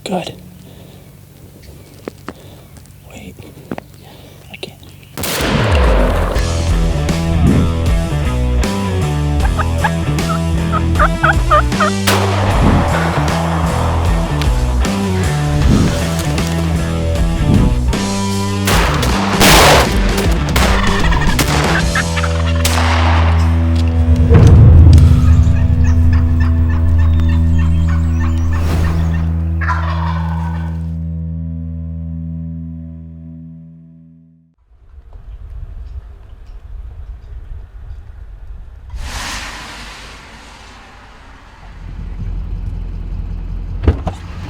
Good. Wait. I can't.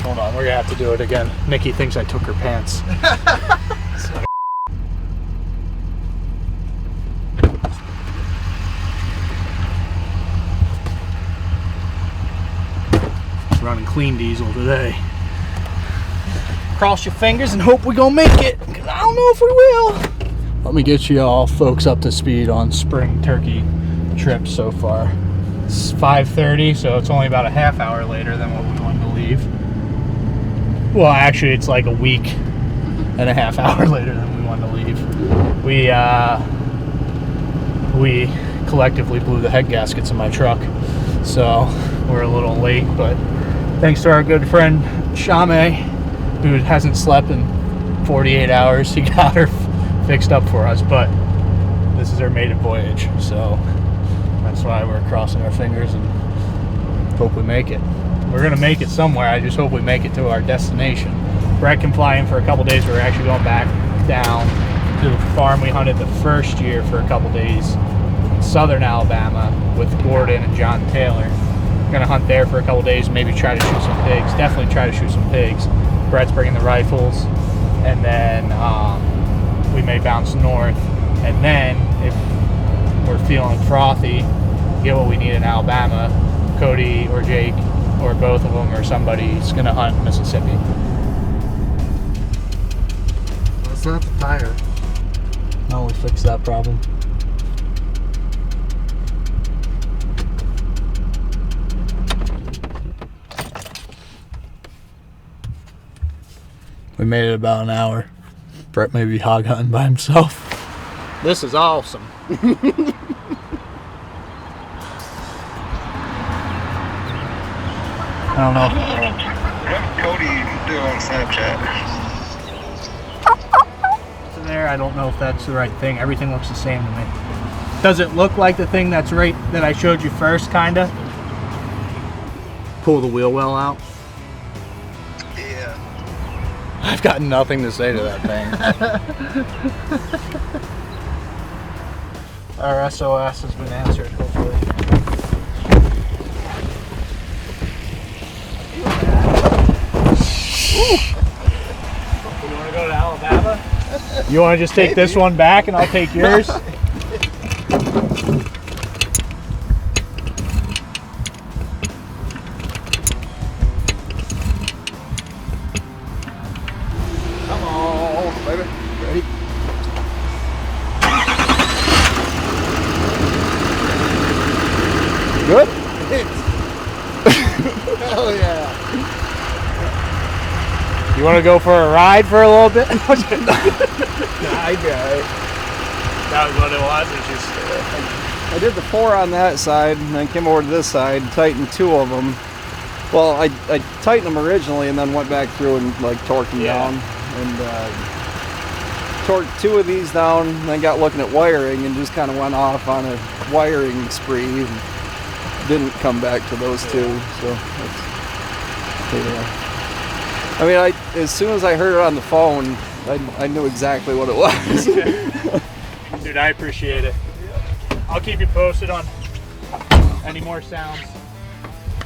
Hold on, we're gonna have to do it again. Nikki thinks I took her pants. Running clean diesel today. Cross your fingers and hope we gonna make it, because I don't know if we will. Let me get you all folks up to speed on spring turkey trips so far. It's 5:30, so it's only about a half hour later than what we wanted to leave. Well, actually, it's like a week and a half hour later than we wanted to leave. We collectively blew the head gaskets in my truck, so we're a little late, but thanks to our good friend Shame, who hasn't slept in 48 hours, he got her fixed up for us. But this is her maiden voyage, so that's why we're crossing our fingers and hope we make it. We're gonna make it somewhere. I just hope we make it to our destination. Brett can fly in for a couple days. We're actually going back down to the farm we hunted the first year for a couple days in southern Alabama with Gordon and John Taylor. We're gonna hunt there for a couple days, maybe try to shoot some pigs. Definitely try to shoot some pigs. Brett's bringing the rifles, and then we may bounce north, and then if we're feeling frothy, get what we need in Alabama, Cody or Jake or both of them or somebody's gonna hunt Mississippi. That's not the tire. No, we fixed that problem. We made it about an hour. Brett may be hog hunting by himself. This is awesome. I don't know. What Cody do on Snapchat? So there, I don't know if that's the right thing. Everything looks the same to me. Does it look like the thing that's right that I showed you first, kinda? Pull the wheel well out. Yeah. I've got nothing to say to that thing. Our SOS has been answered, hopefully. You want to go to Alabama? You want to just take this one back and I'll take yours? Come on, baby. Ready? Good? Hell yeah. You want to go for a ride for a little bit? I got it. That was what it was. It's just I did the 4 on that side, and then came over to this side, tightened 2 of them. Well, I tightened them originally, and then went back through and like torqued them down, and torqued 2 of these down. And then got looking at wiring, and just kind of went off on a wiring spree, and didn't come back to those 2. So, I mean, as soon as I heard it on the phone, I knew exactly what it was. Dude, I appreciate it. I'll keep you posted on any more sounds.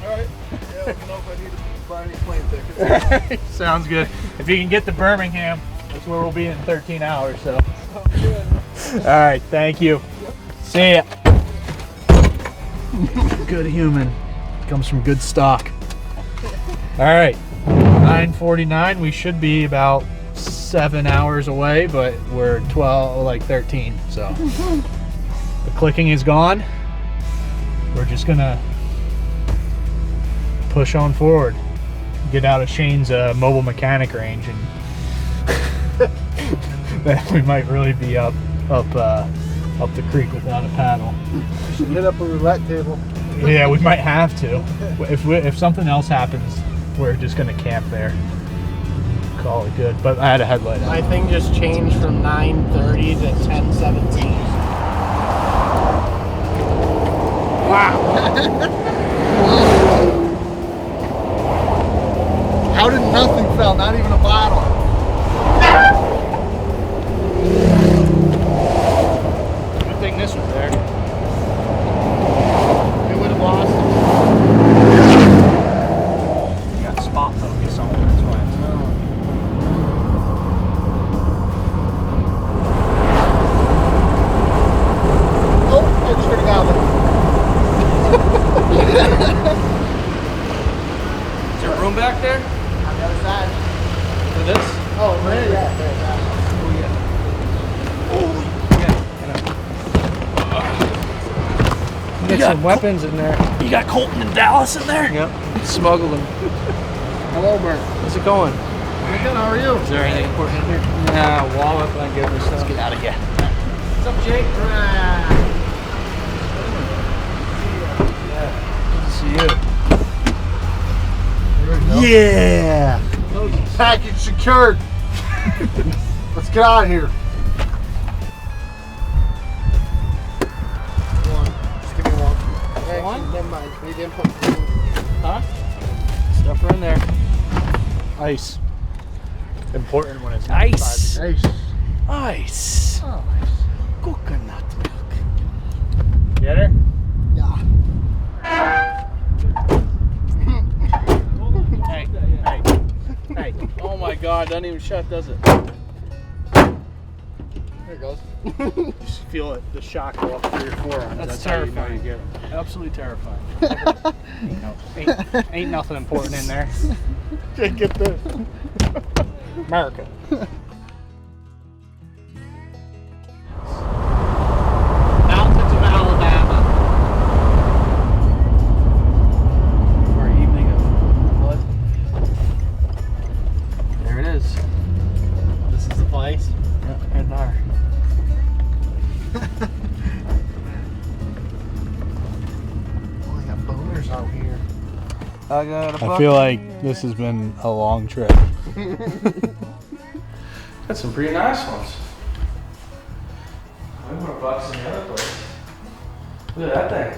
All right. Yeah, let me know if I need to buy any plane tickets. Sounds good. If you can get to Birmingham, that's where we'll be in 13 hours. So. Sounds good. All right, thank you. See ya. Good human. Comes from good stock. All right, 9:49. We should be about 7 hours away, but we're 13. So the clicking is gone. We're just gonna push on forward. get out of Shane's mobile mechanic range, and then we might really be up the creek without a paddle. Should hit up a roulette table. Yeah, we might have to. If something else happens, we're just gonna camp there. Call it good. But I had a headlight on. My thing just changed from 9:30 to 10:17. Wow. How did nothing fell? Not even a bottle. Good thing this was there. You would have lost. You got spot focus on it. That's why it's Oh, I just heard a goblin. Is there room back there On the other side. for this? Oh, there, yeah. Get some weapons in there. You got Colton and Dallas in there? Yep. Smuggle them. Hello, Bert. How's it going? Good, how are you? Is there anything important in here? Nah, wallet, I give her stuff. Let's get out of here. What's up, Jake? Good to see you. Yeah! Package secured. Let's get out of here. Just give me one. Actually, never mind. We didn't put food. Huh? Stuff her in there. Ice. Important when it's Ice. Hey. Ice. Oh, Coconut milk. Get her? yeah. Hey. Hey. Oh my god, doesn't even shut, does it? There it goes. You just feel it, the shock go up through your forearms. That's how you know terrifying. you get it. Absolutely terrifying. Ain't nothing important in there. Can't get this. America. Mountains of Alabama. For our evening of blood. There it is. This is the place. Yeah, and our. Oh, I got boners out here. I got a I feel like this has been a long trip. Got some pretty nice ones. Way more bucks than the other place. Look at that thing.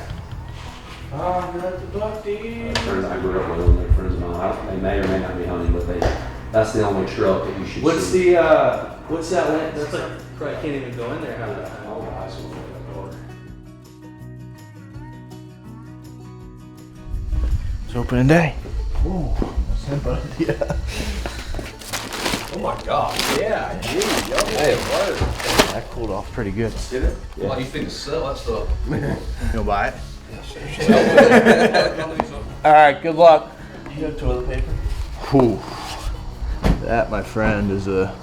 Oh, I got the buck, dude. Friends I grew up with them, they're friends of mine. They may or may not be hunting, but that's the only trail that you should What's see. what's that land? That's like, probably can't even go in there half the time. All the high school door. It's opening day. Oh my God. Yeah, gee, yo, hey, it worked. That cooled off pretty good. Did it? Yeah. Why do you think to sell that stuff? You'll buy it? Alright, good luck. You have toilet paper? Whew. That, my friend, is a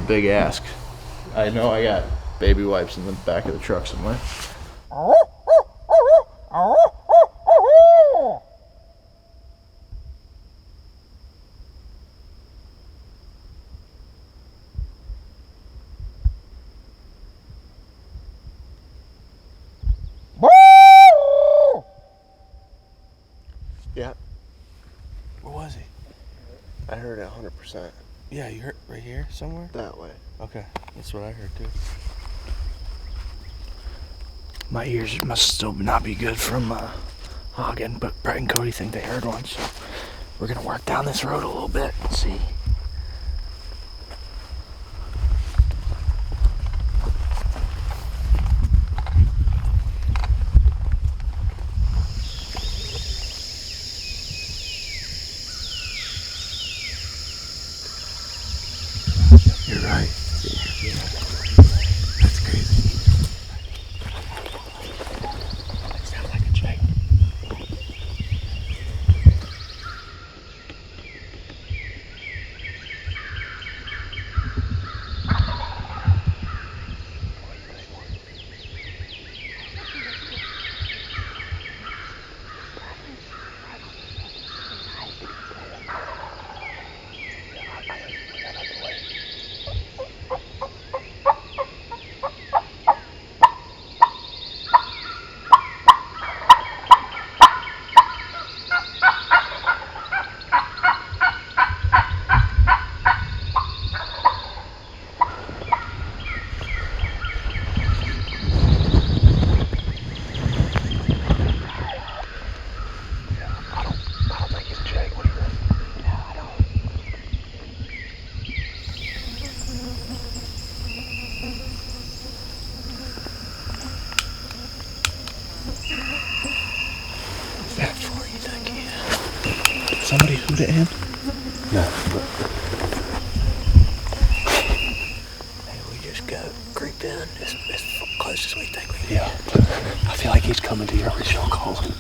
big ask. I know I got baby wipes in the back of the truck somewhere. Yeah. Where was he? I heard it 100%. Yeah, you heard right here somewhere? That way. Okay, that's what I heard too. My ears must still not be good from Hagen, but Brett and Cody think they heard one, so we're gonna work down this road a little bit and see. You're right. That's crazy. Sounds like a Jake. put it in? No. Maybe we just go creep in as close as we think we can. Yeah. I feel like he's coming to your original calling.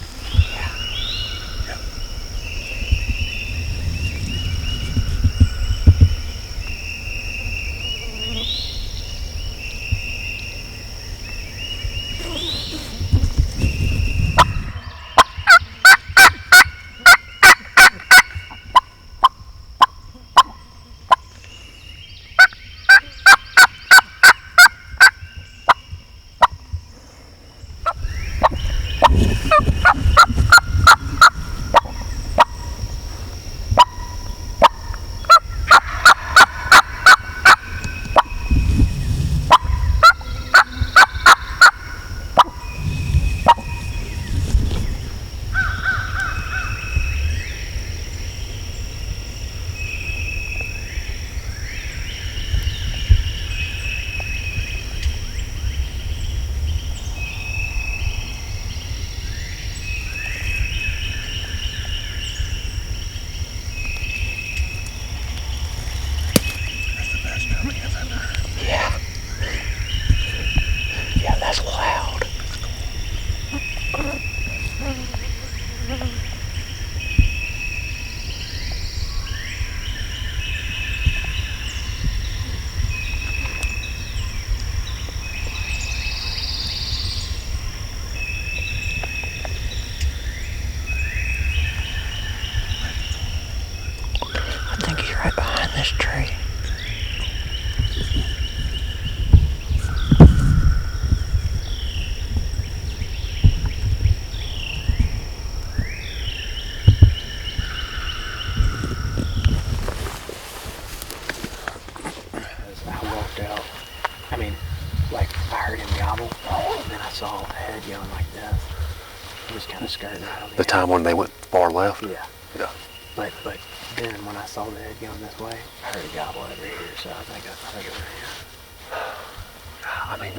Yeah, that's loud. I think he's right behind this tree. I walked out. I mean, like, I heard him gobble, and then I saw a head going like this. He was kind of skirting right on The time when they went far left? Yeah. Yeah. But then when I saw the head going this way, I heard a gobble over here, so I think it was I mean,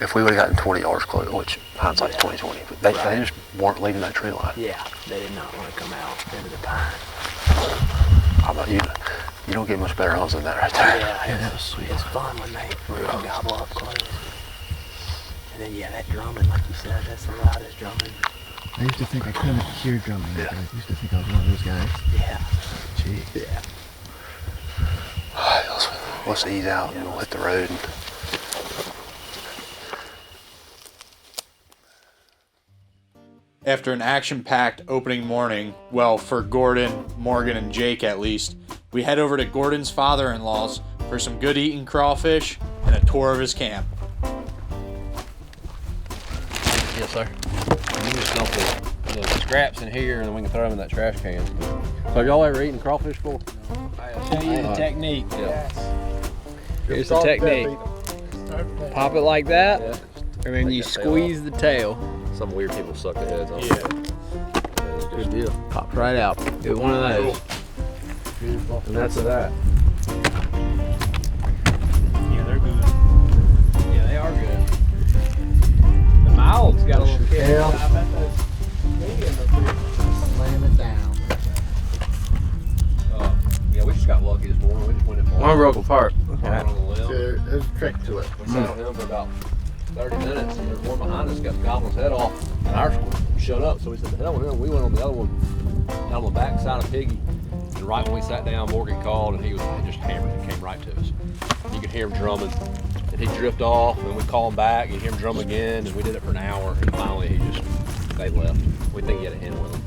if we would have gotten 20 yards close, which hindsight's 20/20, but they just weren't leaving that tree line. Yeah, they did not want to come out into the pine. How about you? You don't get much better hunts than that right there. Yeah, it's fun when they gobble up close. And then, yeah, that drumming, like you said, that's the loudest drumming. I used to think I couldn't hear drumming. Yeah. I used to think I was one of those guys. Yeah. Gee. Yeah. All right, let's ease out and we'll hit the road. After an action-packed opening morning, well, for Gordon, Morgan, and Jake at least, we head over to Gordon's father-in-law's for some good eating crawfish and a tour of his camp. Yes, sir. You just dump the scraps in here, and then we can throw them in that trash can. So have y'all ever eaten crawfish before? I'll tell you the technique. Yeah. Here's the technique. Pop it like that, Yeah. and then you squeeze the tail. Some weird people suck their heads off. Yeah. Good deal. Pops right out. Get one of those. And that's that. Yeah, they're good. Yeah, they are good. The mouth's got a little kick. Yeah. I bet those Slam it down. Yeah, we just got lucky this morning. We just went in one broke apart. on the limb. There's a trick to it. We sat on him for about 30 minutes, and there's one behind us got gobbling his head off, and ours shut up. So we said, the hell with him. We went on the other one, down on the back side of Piggy, and right when we sat down, Morgan called, and he just hammered and came right to us. You could hear him drumming, and he'd drift off, and then we'd call him back, and hear him drum again, and we did it for an hour, and finally they left. We think he had a hen with him.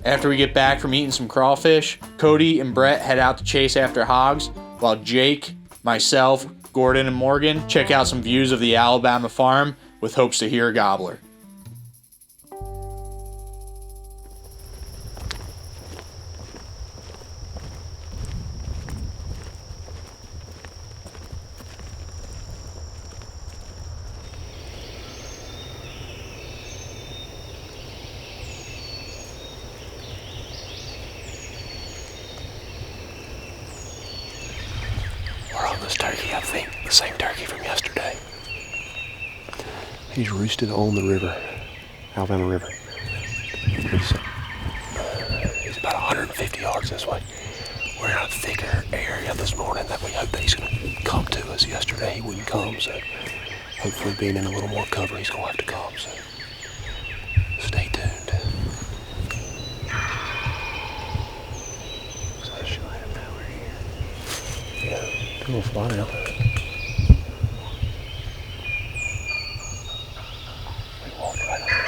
After we get back from eating some crawfish, Cody and Brett head out to chase after hogs, while Jake, myself, Gordon, and Morgan check out some views of the Alabama farm with hopes to hear a gobbler. We're on this turkey, I think, the same turkey from yesterday. He's roosted on the river, Alabama River. He's about 150 bucks this way. We're in a thicker area this morning that we hope that he's going to come to us. Yesterday he wouldn't come, so hopefully being in a little more cover, he's going to have to come. So stay tuned. So I should let him know we're here. Yeah, cool spot out. We walked right up there.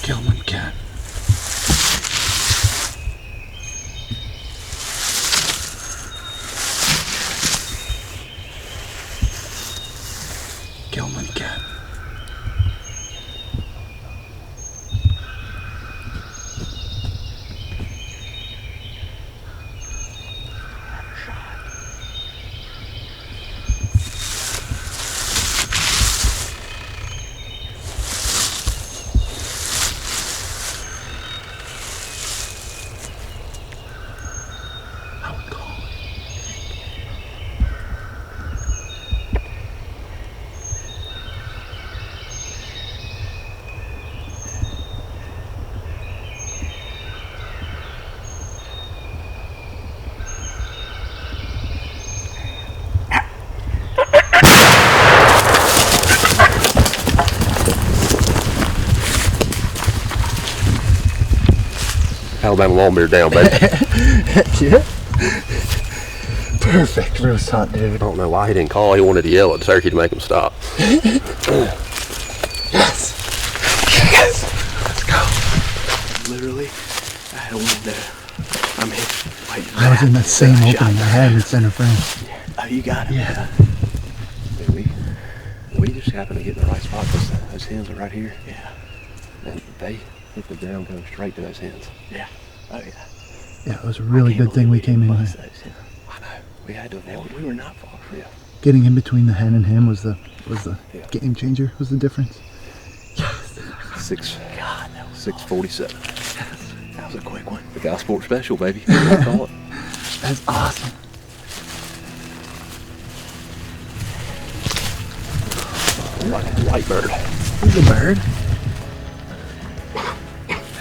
Gilman cat. Gilman cat. Alabama long beard down, baby. Yeah. Perfect roast hunt, dude. I don't know why he didn't call. He wanted to yell at the turkey to make him stop. Yes. Yes. Let's go. Literally, I had a window. I mean, wait. I was in that same opening I had in center frame. Oh, you got it. Yeah. Dude, we just happened to get in the right spot because those hens are right here. Yeah. And they hit the ground going straight to those hens. Yeah. Oh yeah. Yeah, it was a really good thing we came in here. I know. We had to avoid. We were not far. Yeah. Getting in between the hen and him was the Yeah. game changer. Was the difference. Yes. God, that was 647. That was a quick one. The Guy Sport Special, baby. That's call it. That's awesome. White bird. There's a bird.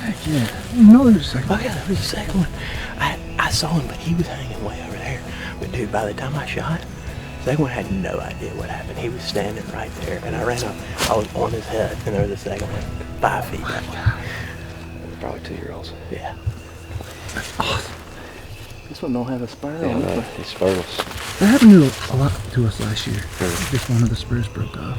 Heck yeah. No, there's a second. Oh yeah, there was a second one. I saw him, but he was hanging way over there. But dude, by the time I shot, the second one had no idea what happened. He was standing right there, and I ran up. I was on his head, and there was a second one, 5 feet that way. Probably 2-year-olds. Yeah. That's awesome. This one don't have a spur Yeah, on it. no, he's spurless. That happened a lot to us last year. Just one of the spurs broke off.